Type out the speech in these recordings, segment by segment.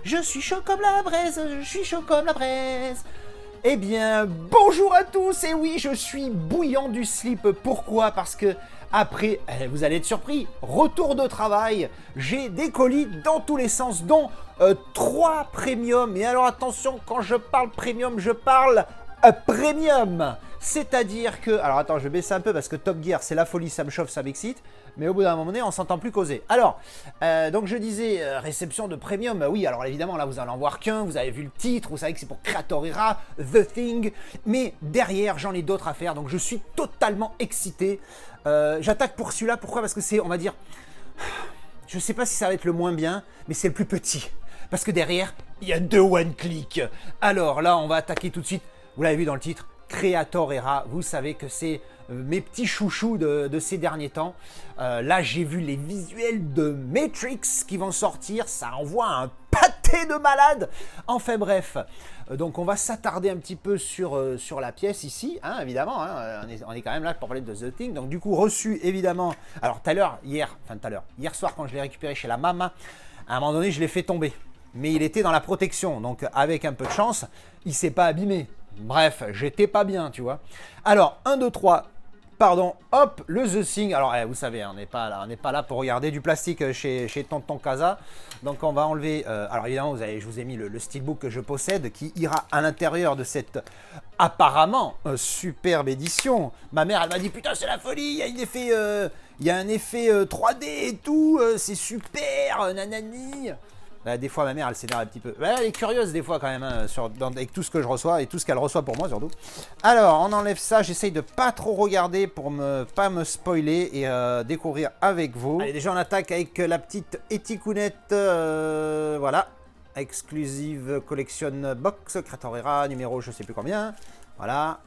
Je suis chaud comme la braise, je suis chaud comme la braise. Eh bien, bonjour à tous, et oui, je suis bouillant du slip. Pourquoi? Parce que après, vous allez être surpris, retour de travail, j'ai des colis dans tous les sens, dont 3 premium. Et alors attention, quand je parle premium, je parle premium. C'est-à-dire que... Alors attends, je vais baisser un peu parce que Top Gear, c'est la folie, ça me chauffe, ça m'excite. Mais au bout d'un moment donné, on s'entend plus causer. Alors, donc je disais, réception de premium. Oui, alors évidemment, là, vous allez en voir qu'un. Vous avez vu le titre, vous savez que c'est pour Creator Era, The Thing. Mais derrière, j'en ai d'autres à faire. Donc je suis totalement excité. J'attaque pour celui-là. Pourquoi? Parce que c'est, on va dire... Je sais pas si ça va être le moins bien, mais c'est le plus petit. Parce que derrière, il y a 2 one-click. Alors là, on va attaquer tout de suite. Vous l'avez vu dans le titre, Creator Era. Vous savez que c'est mes petits chouchous de ces derniers temps. Là, j'ai vu les visuels de Matrix qui vont sortir. Ça envoie un pâté de malade. Enfin bref, donc on va s'attarder un petit peu sur la pièce ici, hein, évidemment. Hein, on est quand même là pour parler de The Thing. Donc du coup, reçu évidemment. Alors hier soir, quand je l'ai récupéré chez la maman, à un moment donné, je l'ai fait tomber. Mais il était dans la protection. Donc avec un peu de chance, il ne s'est pas abîmé. Bref, j'étais pas bien, tu vois. Alors, 1, 2, 3, pardon, hop, le The Thing. Alors, vous savez, on n'est pas là pour regarder du plastique chez Tonton Casa. Donc, on va enlever... alors, évidemment, je vous ai mis le steelbook que je possède qui ira à l'intérieur de cette apparemment superbe édition. Ma mère, elle m'a dit, putain, c'est la folie, il y a un effet 3D et tout, c'est super, nanani. Des fois, ma mère, elle s'énerve un petit peu. Elle est curieuse des fois quand même, hein, avec tout ce que je reçois et tout ce qu'elle reçoit pour moi surtout. Alors, on enlève ça. J'essaye de pas trop regarder pour pas me spoiler et découvrir avec vous. Allez, déjà, on attaque avec la petite éticounette. Voilà. Exclusive Collection Box. Creator Era, numéro je sais plus combien. Voilà.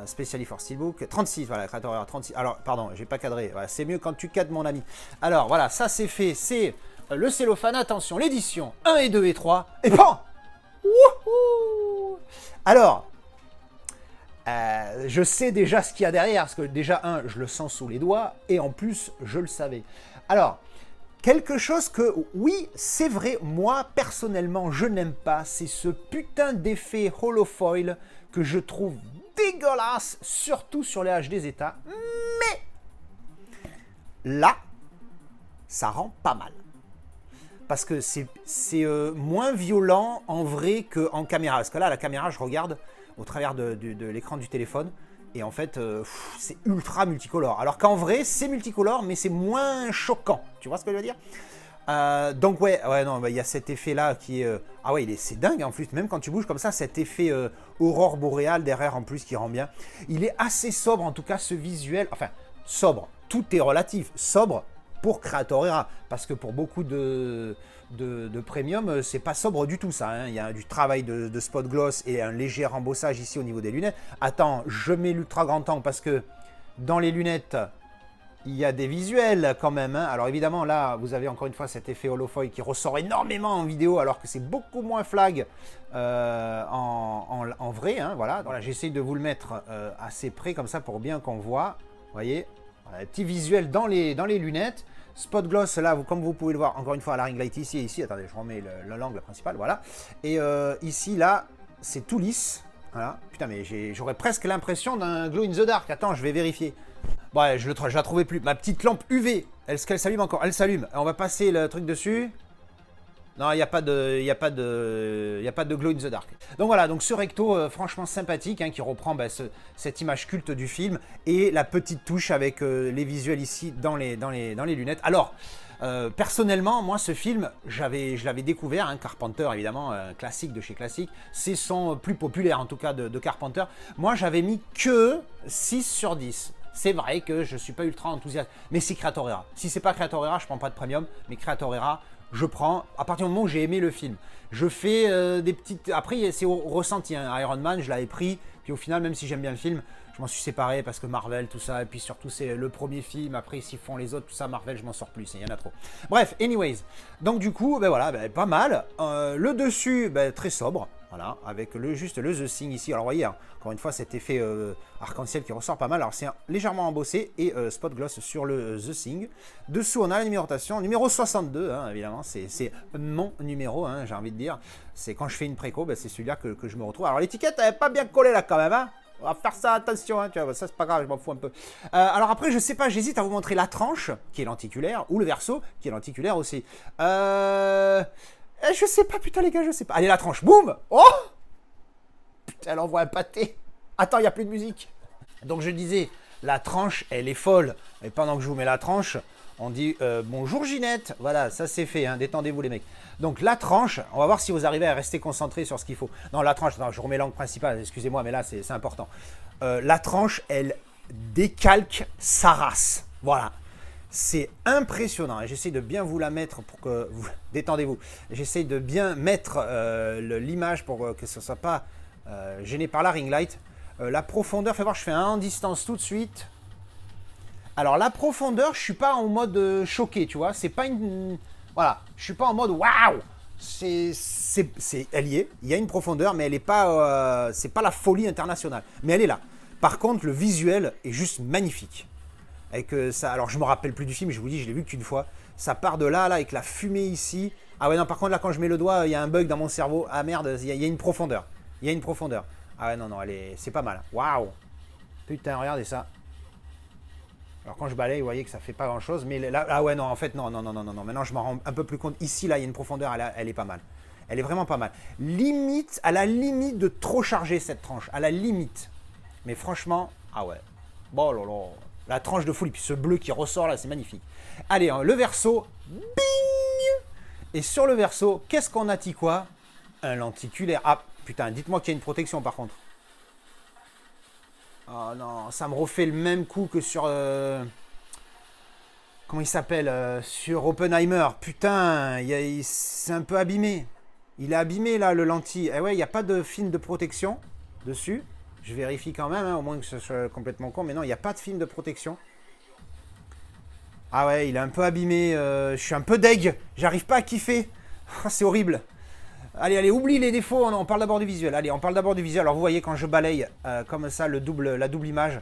Specially for Steelbook. 36, voilà, Creator Era 36. Alors, pardon, j'ai pas cadré. Voilà, c'est mieux quand tu cadres, mon ami. Alors, voilà, ça c'est fait. C'est... le cellophane, attention, l'édition 1 et 2 et 3, et pan! Wouhou! Alors, je sais déjà ce qu'il y a derrière, parce que déjà, je le sens sous les doigts, et en plus, je le savais. Alors, quelque chose que, oui, c'est vrai, moi, personnellement, je n'aime pas, c'est ce putain d'effet holofoil que je trouve dégueulasse, surtout sur les HD Zeta, mais là, ça rend pas mal. Parce que c'est moins violent en vrai qu'en caméra. Parce que là, la caméra, je regarde au travers de l'écran du téléphone. Et en fait, c'est ultra multicolore. Alors qu'en vrai, c'est multicolore, mais c'est moins choquant. Tu vois ce que je veux dire? Donc ouais, non, il y a cet effet-là qui est... ah ouais, c'est dingue en plus. Même quand tu bouges comme ça, cet effet aurore boréale derrière en plus qui rend bien. Il est assez sobre, en tout cas, ce visuel. Enfin, sobre. Tout est relatif. Sobre pour Creator Era, parce que pour beaucoup de premium, c'est pas sobre du tout ça, hein. Il y a du travail de spot gloss et un léger rembossage ici au niveau des lunettes. Attends, je mets l'ultra grand angle parce que dans les lunettes, il y a des visuels quand même, hein. Alors évidemment, là, vous avez encore une fois cet effet holofoil qui ressort énormément en vidéo, alors que c'est beaucoup moins flag en vrai, hein, voilà. J'essaye de vous le mettre assez près comme ça pour bien qu'on voit, vous voyez. Petit visuel dans les lunettes. Spot gloss, là, comme vous pouvez le voir, encore une fois, la ring light ici et ici. Attendez, je remets l'angle principal, voilà. Et ici, là, c'est tout lisse. Voilà. Putain, mais j'aurais presque l'impression d'un glow in the dark. Attends, je vais vérifier. Ouais, je la trouvais plus. Ma petite lampe UV, est-ce qu'elle s'allume encore? Elle s'allume. On va passer le truc dessus. Non, il n'y a pas de glow in the dark. Donc voilà, donc ce recto franchement sympathique, hein, qui reprend cette image culte du film et la petite touche avec les visuels ici dans les lunettes. Alors, personnellement, moi ce film, je l'avais découvert, hein, Carpenter évidemment, classique de chez classique. C'est son plus populaire en tout cas de Carpenter. Moi j'avais mis que 6 sur 10. c'est vrai que je ne suis pas ultra enthousiaste. Mais c'est Creator Era. Si c'est pas Creator Era, je prends pas de premium. Mais Creator Era, je prends à partir du moment où j'ai aimé le film. Je fais des petites... Après, c'est au ressenti. Hein. Iron Man, je l'avais pris. Puis au final, même si j'aime bien le film, je m'en suis séparé parce que Marvel, tout ça. Et puis surtout, c'est le premier film. Après, s'ils font les autres, tout ça, Marvel, je m'en sors plus. Il y en a trop. Bref, anyways. Donc du coup, ben voilà, ben, pas mal. Le dessus, ben, très sobre. Voilà, avec juste le The Thing ici. Alors, vous voyez, hein, encore une fois, cet effet arc-en-ciel qui ressort pas mal. Alors, c'est légèrement embossé et spot gloss sur le The Thing. Dessous, on a la numérotation. Numéro 62, hein, évidemment. C'est mon numéro, hein, j'ai envie de dire. C'est quand je fais une préco, ben, c'est celui-là que je me retrouve. Alors, l'étiquette, elle n'est pas bien collée là quand même, hein. On va faire ça, attention, hein, tu vois, ça c'est pas grave, je m'en fous un peu. Alors après, je sais pas, j'hésite à vous montrer la tranche, qui est lenticulaire, ou le verso, qui est lenticulaire aussi. Je sais pas, putain les gars, je sais pas. Allez, la tranche, boum. Oh putain, elle envoie un pâté. Attends, il n'y a plus de musique. Donc je disais, la tranche, elle est folle. Et pendant que je vous mets la tranche, on dit bonjour Ginette. Voilà, ça c'est fait, hein. Détendez-vous les mecs. Donc la tranche, on va voir si vous arrivez à rester concentré sur ce qu'il faut. Non, la tranche, attends, je remets l'angle principal, excusez-moi, mais là c'est important. La tranche, elle décalque sa race. Voilà. C'est impressionnant. J'essaie de bien vous la mettre pour que vous... Détendez-vous. J'essaie de bien mettre l'image pour que ce ne soit pas gêné par la ring light. La profondeur, fais voir, je fais un en distance tout de suite. Alors la profondeur, je suis pas en mode choqué, tu vois. C'est pas une... Voilà. Je suis pas en mode waouh. Elle y est. Il y a une profondeur, mais elle n'est pas... c'est pas la folie internationale. Mais elle est là. Par contre, le visuel est juste magnifique. Avec ça, alors je me rappelle plus du film, je vous dis, je l'ai vu qu'une fois. Ça part de là, avec la fumée ici. Ah ouais, non, par contre, là, quand je mets le doigt, il y a un bug dans mon cerveau. Ah merde, il y a une profondeur. Il y a une profondeur. Ah ouais, non, non, c'est pas mal. Waouh. Putain, regardez ça. Alors quand je balaye, vous voyez que ça fait pas grand chose. Mais là, ah ouais, non, en fait, non. Maintenant, je m'en rends un peu plus compte. Ici, là, il y a une profondeur, elle est pas mal. Elle est vraiment pas mal. Limite, à la limite de trop charger cette tranche. À la limite. Mais franchement, ah ouais. Bon, lolo. La tranche de folie, puis ce bleu qui ressort là, c'est magnifique. Allez, hein, le verso, bing. Et sur le verso, qu'est-ce qu'on a dit quoi? Un lenticulaire. Ah, putain, dites-moi qu'il y a une protection par contre. Oh non, ça me refait le même coup que sur... comment il s'appelle sur Oppenheimer. Putain, c'est un peu abîmé. Il est abîmé là, le lentille. Eh ouais, il n'y a pas de film de protection dessus. Je vérifie quand même, hein, au moins que ce soit complètement con. Mais non, il n'y a pas de film de protection. Ah ouais, il est un peu abîmé. Je suis un peu deg. J'arrive pas à kiffer. Oh, c'est horrible. Allez, oublie les défauts. On parle d'abord du visuel. Allez, on parle d'abord du visuel. Alors, vous voyez, quand je balaye comme ça la double image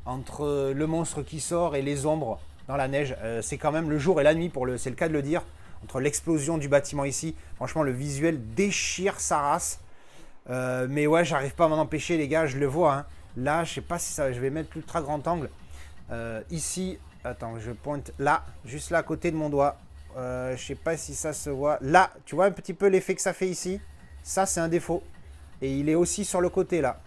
entre le monstre qui sort et les ombres dans la neige, c'est quand même le jour et la nuit, c'est le cas de le dire. Entre l'explosion du bâtiment ici, franchement, le visuel déchire sa race. Mais ouais, j'arrive pas à m'en empêcher, les gars, je le vois. Hein. Là, je sais pas si ça... Je vais mettre l'ultra grand angle. Ici, attends, je pointe là, juste là à côté de mon doigt. Je sais pas si ça se voit. Là, tu vois un petit peu l'effet que ça fait ici. Ça, c'est un défaut. Et il est aussi sur le côté, là.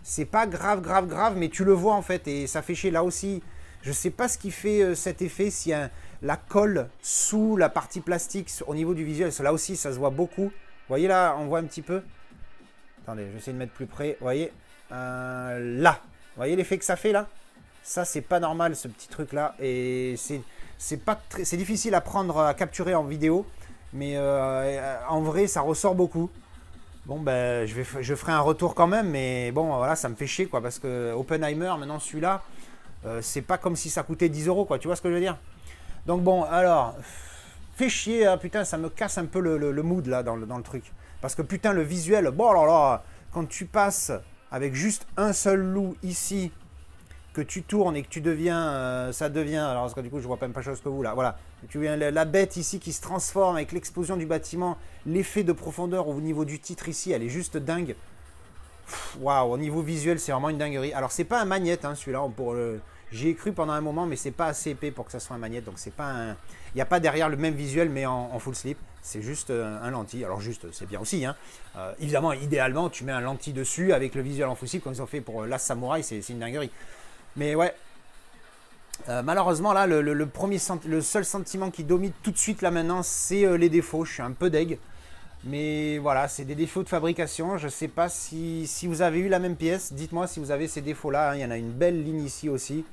C'est pas grave, mais tu le vois, en fait. Et ça fait chier, là aussi. Je sais pas ce qui fait cet effet. S'il y a la colle sous la partie plastique au niveau du visuel. Là aussi, ça se voit beaucoup. Vous voyez, là, on voit un petit peu. Attendez, je vais essayer de mettre plus près. Vous voyez là. Vous voyez l'effet que ça fait, là? Ça, c'est pas normal, ce petit truc-là. Et c'est difficile à prendre, à capturer en vidéo. Mais en vrai, ça ressort beaucoup. Bon, ben, je ferai un retour quand même. Mais bon, voilà, ça me fait chier, quoi. Parce que Oppenheimer, maintenant, celui-là, c'est pas comme si ça coûtait 10 €, quoi. Tu vois ce que je veux dire? Donc bon, alors, fait chier, hein, putain, ça me casse un peu le mood, là, dans le truc. Parce que, putain, le visuel, bon, là, là, quand tu passes avec juste un seul loup ici, que tu tournes et que tu deviens, ça devient, alors parce que du coup je vois pas même pas chose que vous là, voilà, tu vois la bête ici qui se transforme avec l'explosion du bâtiment, l'effet de profondeur au niveau du titre ici, elle est juste dingue. Waouh, au niveau visuel c'est vraiment une dinguerie. Alors c'est pas un magnète, hein, celui-là, j'y ai cru pendant un moment, mais c'est pas assez épais pour que ça soit un magnète, donc c'est pas un, il n'y a pas derrière le même visuel mais en full slip, c'est juste un lentille. Alors juste, c'est bien aussi, hein. Évidemment, idéalement tu mets un lentille dessus avec le visuel en full slip comme ils ont fait pour Last Samurai, c'est une dinguerie. Mais ouais, malheureusement là, le seul sentiment qui domine tout de suite là maintenant, c'est les défauts. Je suis un peu deg. Mais voilà, c'est des défauts de fabrication. Je ne sais pas si vous avez eu la même pièce. Dites-moi si vous avez ces défauts-là. Il y en a une belle ligne ici aussi.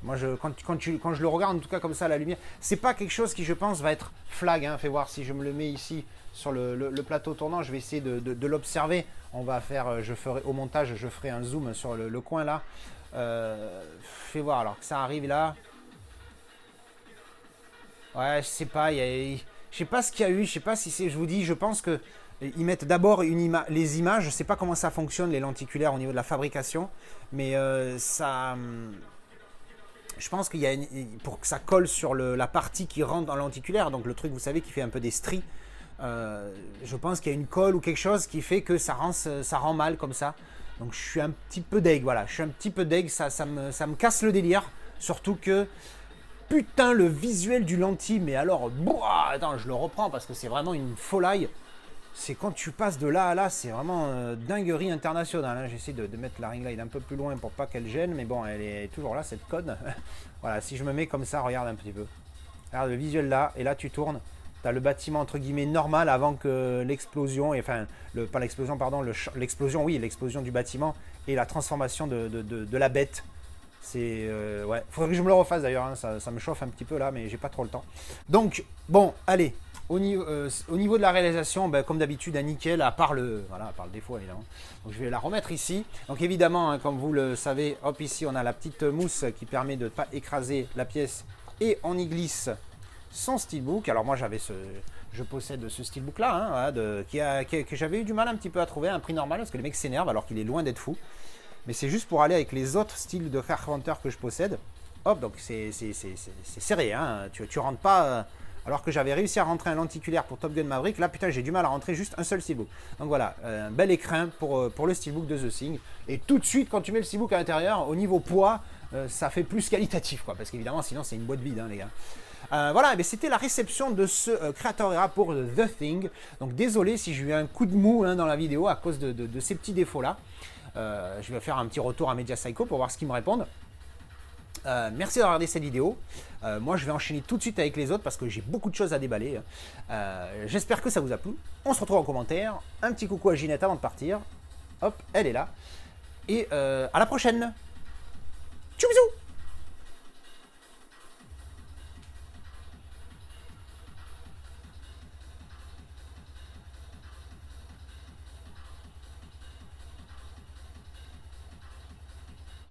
Moi, quand je le regarde, en tout cas comme ça, à la lumière, c'est pas quelque chose qui, je pense, va être flag. Hein. Fais voir si je me le mets ici sur le plateau tournant. Je vais essayer de l'observer. On va faire, je ferai au montage, je ferai un zoom sur le coin là. Fais voir alors que ça arrive là. Ouais, je sais pas, je sais pas ce qu'il y a eu, je sais pas si c'est, je vous dis, je pense que ils mettent d'abord les images, je sais pas comment ça fonctionne les lenticulaires au niveau de la fabrication, mais je pense qu'il y a pour que ça colle sur la partie qui rentre dans le lenticulaire, donc le truc vous savez qui fait un peu des stries, je pense qu'il y a une colle ou quelque chose qui fait que ça rend mal comme ça. Donc je suis un petit peu deg, voilà, je suis un petit peu deg, ça me casse le délire, surtout que putain le visuel du lentille, mais alors, boah, attends, je le reprends parce que c'est vraiment une folie. C'est quand tu passes de là à là, c'est vraiment dinguerie internationale. Hein. J'essaie de mettre la ring light un peu plus loin pour pas qu'elle gêne, mais bon, elle est toujours là, cette code. Voilà, si je me mets comme ça, regarde un petit peu. Regarde le visuel là, et là tu tournes. Tu as le bâtiment entre guillemets normal avant que l'explosion, enfin, pas l'explosion, pardon, l'explosion, oui, l'explosion du bâtiment et la transformation de la bête. C'est ouais, faudrait que je me le refasse d'ailleurs, hein. Ça me chauffe un petit peu là, mais j'ai pas trop le temps. Donc, bon, allez, au niveau de la réalisation, ben, comme d'habitude, à nickel, à part le défaut évidemment. Donc je vais la remettre ici. Donc évidemment, hein, comme vous le savez, hop ici on a la petite mousse qui permet de ne pas écraser la pièce et on y glisse son steelbook. Alors moi je possède ce steelbook là, hein, voilà, que j'avais eu du mal un petit peu à trouver à un prix normal parce que les mecs s'énervent alors qu'il est loin d'être fou. Mais c'est juste pour aller avec les autres styles de Carpenter que je possède. Hop, donc c'est serré, hein. Tu rentres pas. Alors que j'avais réussi à rentrer un lenticulaire pour Top Gun Maverick, là putain j'ai du mal à rentrer juste un seul steelbook. Donc voilà, un bel écrin pour le steelbook de The Thing. Et tout de suite quand tu mets le steelbook à l'intérieur, au niveau poids, ça fait plus qualitatif quoi. Parce qu'évidemment sinon c'est une boîte vide hein, les gars. Voilà, mais c'était la réception de ce Creator Era pour The Thing. Donc désolé si j'ai eu un coup de mou hein, dans la vidéo à cause de ces petits défauts là. Je vais faire un petit retour à Media Psycho pour voir ce qu'ils me répondent. Merci d'avoir regardé cette vidéo. Moi je vais enchaîner tout de suite avec les autres parce que j'ai beaucoup de choses à déballer. J'espère que ça vous a plu. On se retrouve en commentaire. Un petit coucou à Ginette avant de partir. Hop, elle est là. Et à la prochaine. Tchou bisous.